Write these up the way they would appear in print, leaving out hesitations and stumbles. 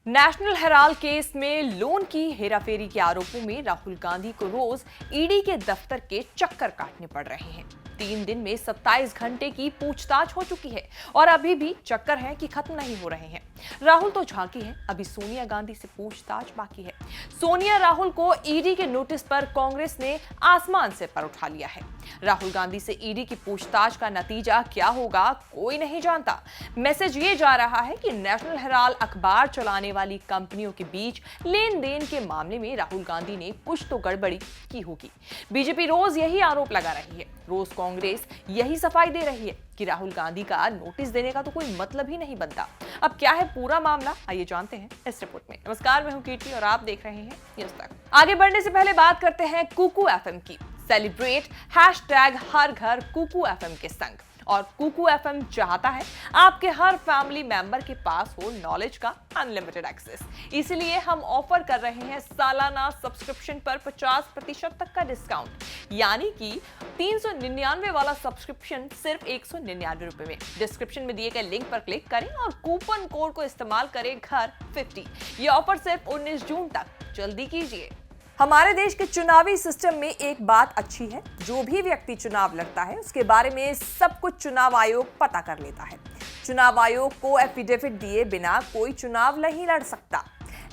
National Herald case में loan की हेराफेरी के आरोपों में राहुल गांधी को रोज ईडी के दफ्तर के चक्कर काटने पड़ रहे हैं। 3 दिन में 27 घंटे की पूछताछ हो चुकी है और अभी भी चक्कर है कि खत्म नहीं हो रहे हैं। राहुल तो झांकी है, अभी सोनिया गांधी से पूछताछ बाकी है। सोनिया राहुल को ईडी के नोटिस पर कांग्रेस ने आसमान से पर उठा लिया है। राहुल गांधी से ईडी की पूछताछ का नतीजा क्या होगा कोई नहीं जानता। मैसेज ये जा रहा है कि नेशनल हेराल्ड अखबार चलाने वाली कंपनियों के बीच लेन देन के मामले में राहुल गांधी ने कुछ तो गड़बड़ी की होगी। बीजेपी रोज यही आरोप लगा रही है, रोज कांग्रेस यही सफाई दे रही है कि राहुल गांधी का नोटिस देने का तो कोई मतलब ही नहीं बनता। अब क्या है पूरा मामला, आइए जानते हैं इस रिपोर्ट में। नमस्कार, मैं हूं कीर्ति और आप देख रहे हैं न्यूज़ तक। आगे बढ़ने से पहले बात करते हैं कुकू एफएम की। सेलिब्रेट हर घर कुकू एफएम के संग। और कुकू एफएम चाहता है आपके हर फैमिली मेंबर के पास हो नॉलेज का अनलिमिटेड एक्सेस। इसलिए हम ऑफर कर रहे हैं सालाना सब्सक्रिप्शन पर 50% तक का डिस्काउंट, यानी कि 399 वाला सब्सक्रिप्शन सिर्फ 199 रुपए में। डिस्क्रिप्शन में दिए गए लिंक पर क्लिक करें और कूपन कोड को इस्तेमाल करें घर50। ये ऑफर सिर्फ 19 जून तक, जल्दी कीजिए। हमारे देश के चुनावी सिस्टम में एक बात अच्छी है, जो भी व्यक्ति चुनाव लड़ता है उसके बारे में सब कुछ चुनाव आयोग पता कर लेता है। चुनाव आयोग को एफिडेविट दिए बिना कोई चुनाव नहीं लड़ सकता।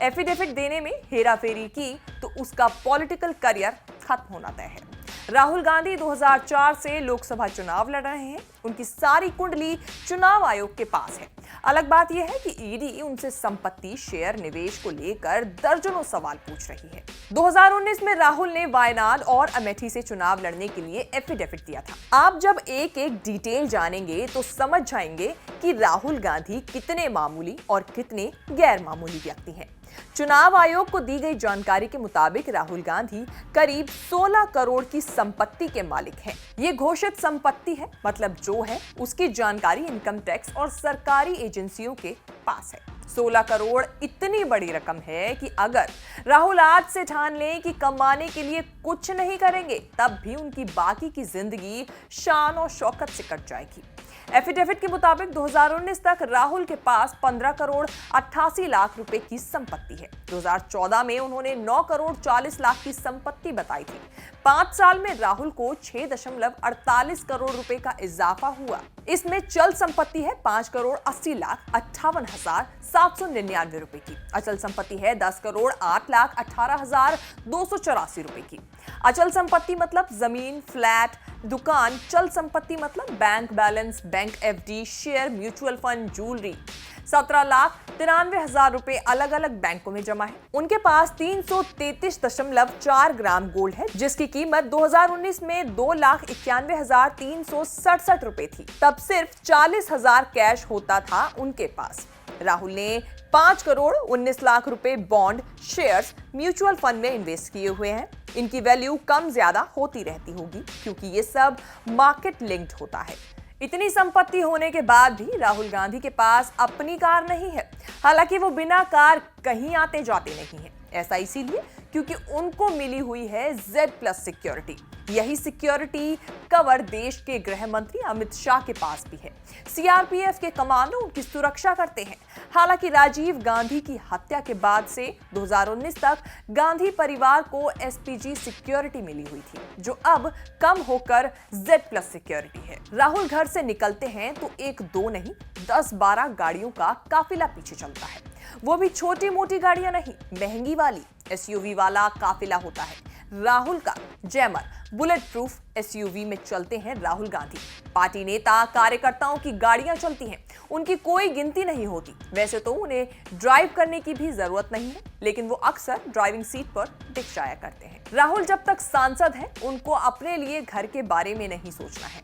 एफिडेविट देने में हेराफेरी की तो उसका पॉलिटिकल करियर खत्म होना तय है। राहुल गांधी 2004 से लोकसभा चुनाव लड़ रहे हैं। उनकी सारी कुंडली चुनाव आयोग के पास है। अलग बात यह है कि ईडी उनसे संपत्ति, शेयर, निवेश को लेकर दर्जनों सवाल पूछ रही है। 2019 में राहुल ने वायनाड और अमेठी से चुनाव लड़ने के लिए एफिडेविट दिया था। आप जब एक एक डिटेल जानेंगे तो समझ जाएंगे कि राहुल गांधी कितने मामूली और कितने गैर मामूली व्यक्ति हैं। चुनाव आयोग को दी गई जानकारी के मुताबिक राहुल गांधी करीब 16 करोड़ की संपत्ति के मालिक हैं। ये घोषित संपत्ति है, मतलब जो है उसकी जानकारी इनकम टैक्स और सरकारी एजेंसियों के पास है। 16 करोड़ इतनी बड़ी रकम है कि अगर राहुल आज से ठान लें कि कमाने के लिए कुछ नहीं करेंगे, तब भी उनकी बाकी की जिंदगी शान और शौकत से कट जाएगी। एफिडेविट के मुताबिक 2019 तक राहुल के पास 15 करोड़ 88 लाख रुपए की संपत्ति है। 2014 में उन्होंने 9 करोड़ 40 लाख की संपत्ति बताई थी। 5 साल में राहुल को 6.48 करोड़ रुपए का इजाफा हुआ। इसमें चल संपत्ति है 5 करोड़ 80 लाख 58,799 रुपए की। अचल संपत्ति है 10 करोड़ 8 लाख 18,284 रुपए की। अचल संपत्ति मतलब जमीन, फ्लैट, दुकान। चल संपत्ति मतलब bank balance, bank FD, share, mutual fund, jewellery. 17,93,000 रुपए अलग अलग बैंकों में जमा है। उनके पास 333.4 ग्राम गोल्ड है, जिसकी कीमत 2019 में 2,91,367 रुपए थी। तब सिर्फ 40,000 कैश होता था उनके पास। राहुल ने 5 करोड़ 19 लाख रुपए बॉन्ड, शेयर्स, म्यूचुअल फंड में इन्वेस्ट किए हुए हैं। इनकी वैल्यू कम ज्यादा होती रहती होगी क्योंकि ये सब मार्केट लिंक्ड होता है। इतनी संपत्ति होने के बाद भी राहुल गांधी के पास अपनी कार नहीं है। हालांकि वो बिना कार कहीं आते जाते नहीं है। ऐसा इसीलिए क्योंकि उनको मिली हुई है Z+ सिक्योरिटी। यही सिक्योरिटी कवर देश के गृह मंत्री अमित शाह के पास भी है। सीआरपीएफ के कमांडो उनकी सुरक्षा करते हैं। हालांकि राजीव गांधी की हत्या के बाद से 2019 तक गांधी परिवार को एसपीजी सिक्योरिटी मिली हुई थी, जो अब कम होकर Z+ सिक्योरिटी है। राहुल घर से निकलते हैं तो 1-2 नहीं 10-12 गाड़ियों का काफिला पीछे चलता है। वो भी छोटी मोटी गाड़ियां नहीं, महंगी वाली एसयूवी वाला काफिला होता है। राहुल का जैमर बुलेट प्रूफ एसयूवी में चलते हैं राहुल गांधी। पार्टी नेता कार्यकर्ताओं की गाड़ियां चलती हैं, उनकी कोई गिनती नहीं होती। वैसे तो उन्हें ड्राइव करने की भी जरूरत नहीं है, लेकिन वो अक्सर ड्राइविंग सीट पर दिख जाया करते हैं। राहुल जब तक सांसद हैं, उनको अपने लिए घर के बारे में नहीं सोचना है।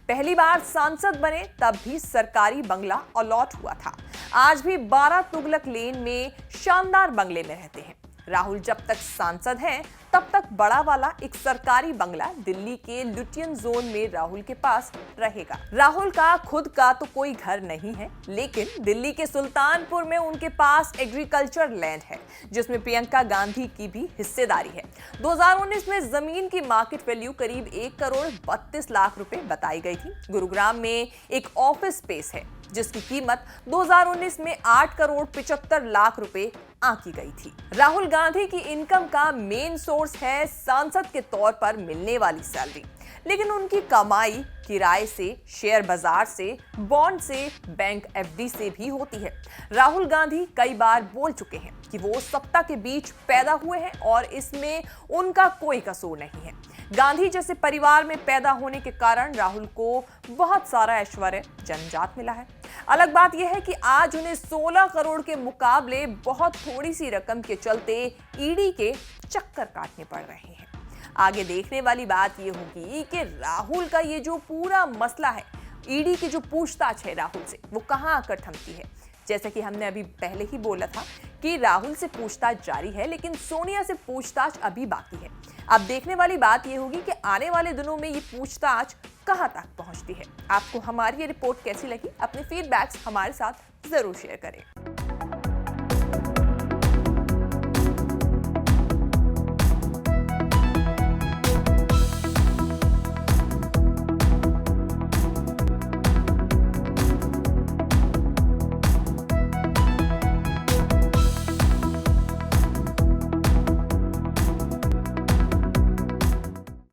पहली बार सांसद बने तब भी सरकारी बंगला अलॉट हुआ था। आज भी 12 तुगलक लेन में शानदार बंगले में रहते हैं। राहुल जब तक सांसद हैं तब तक बड़ा वाला एक सरकारी बंगला दिल्ली के लुटियन जोन में राहुल के पास रहेगा। राहुल का खुद का तो कोई घर नहीं है, लेकिन दिल्ली के सुल्तानपुर में उनके पास एग्रीकल्चर लैंड है, जिसमें प्रियंका गांधी की भी हिस्सेदारी है। 2019 में जमीन की मार्केट वैल्यू करीब 1 करोड़ 32 लाख रुपए बताई गई थी। गुरुग्राम में एक ऑफिस स्पेस है जिसकी कीमत 2019 में 8 करोड़ 75 लाख रुपए आंकी गई थी। राहुल गांधी की इनकम का मेन सोर्स है सांसद के तौर पर मिलने वाली सैलरी, लेकिन उनकी कमाई किराए से, शेयर बाजार से, बॉन्ड से, बैंक एफडी से भी होती है। राहुल गांधी कई बार बोल चुके हैं कि वो सत्ता के बीच पैदा हुए हैं और इसमें उनका कोई कसूर नहीं है। गांधी जैसे परिवार में पैदा होने के कारण राहुल को बहुत सारा ऐश्वर्य जन्मजात मिला है। अलग बात यह है कि आज उन्हें 16 करोड़ के मुकाबले बहुत थोड़ी सी रकम के चलते ईडी के चक्कर काटने पड़ रहे हैं। आगे देखने वाली बात यह होगी कि राहुल का ये जो पूरा मसला है, ईडी की जो पूछताछ है राहुल से, वो कहां आकर थमती है। जैसा कि हमने अभी पहले ही बोला था कि राहुल से पूछताछ जारी है, लेकिन सोनिया से पूछताछ अभी बाकी है। अब देखने वाली बात यह होगी कि आने वाले दिनों में ये पूछताछ कहां तक पहुंचती है। आपको हमारी ये रिपोर्ट कैसी लगी? अपने फीडबैक्स हमारे साथ जरूर शेयर करें।